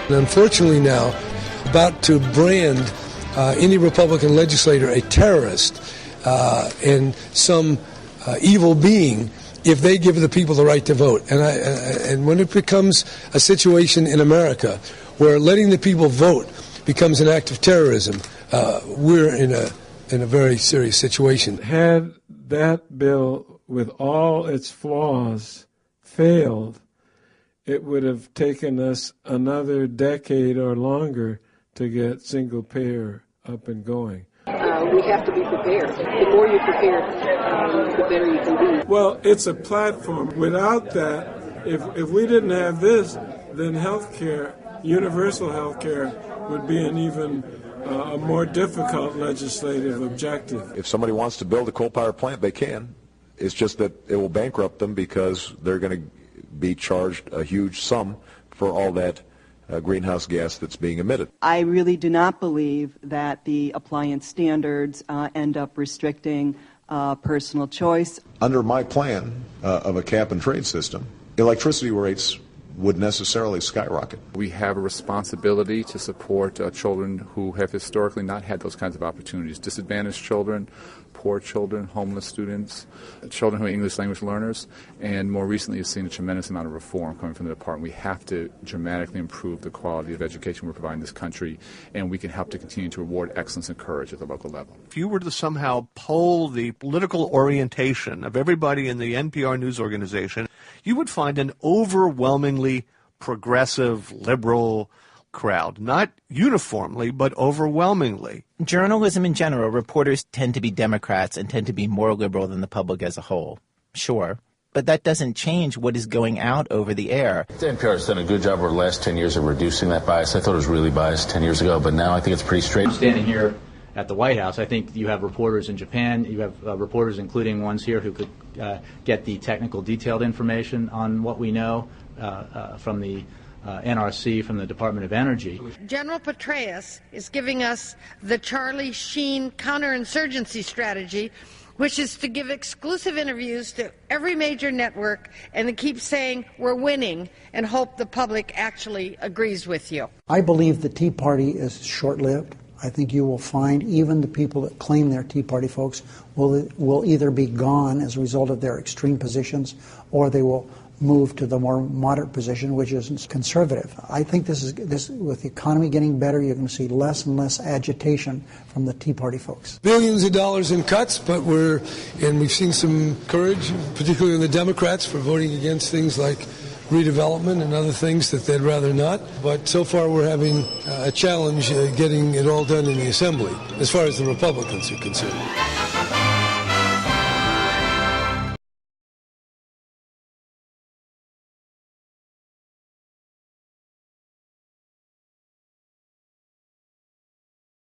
And unfortunately now, about to brand any Republican legislator a terrorist and some evil being if they give the people the right to vote. And when it becomes a situation in America where letting the people vote becomes an act of terrorism, we're in a very serious situation. Had that bill, with all its flaws, failed, it would have taken us another decade or longer to get single payer up and going. We have to be prepared. The more you're prepared, the better you can be. Well, it's a platform. Without that, if we didn't have this, then healthcare, universal healthcare, would be an even a more difficult legislative objective. If somebody wants to build a coal power plant, they can. It's just that it will bankrupt them because they're going to be charged a huge sum for all that greenhouse gas that's being emitted. I really do not believe that the appliance standards end up restricting personal choice. Under my plan of a cap and trade system, electricity rates would necessarily skyrocket. We have a responsibility to support children who have historically not had those kinds of opportunities. Disadvantaged children, poor children, homeless students, children who are English language learners, and more recently you've seen a tremendous amount of reform coming from the department. We have to dramatically improve the quality of education we're providing in this country, and we can help to continue to reward excellence and courage at the local level. If you were to somehow poll the political orientation of everybody in the NPR news organization, you would find an overwhelmingly progressive, liberal crowd. Not uniformly, but overwhelmingly. Journalism in general, reporters tend to be Democrats and tend to be more liberal than the public as a whole. Sure. But that doesn't change what is going out over the air. NPR has done a good job over the last 10 years of reducing that bias. I thought it was really biased 10 years ago, but now I think it's pretty straight. Standing here at the White House, I think you have reporters in Japan, you have reporters, including ones here, who could get the technical, detailed information on what we know from the NRC, from the Department of Energy. General Petraeus is giving us the Charlie Sheen counterinsurgency strategy, which is to give exclusive interviews to every major network and to keep saying we're winning and hope the public actually agrees with you. I believe the Tea Party is short-lived. I think you will find even the people that claim they're Tea Party folks will either be gone as a result of their extreme positions, or they will move to the more moderate position, which is conservative. I think this with the economy getting better, you're going to see less and less agitation from the Tea Party folks. Billions of dollars in cuts, but we've seen some courage, particularly in the Democrats, for voting against things like redevelopment and other things that they'd rather not. But so far we're having a challenge getting it all done in the Assembly, as far as the Republicans are concerned.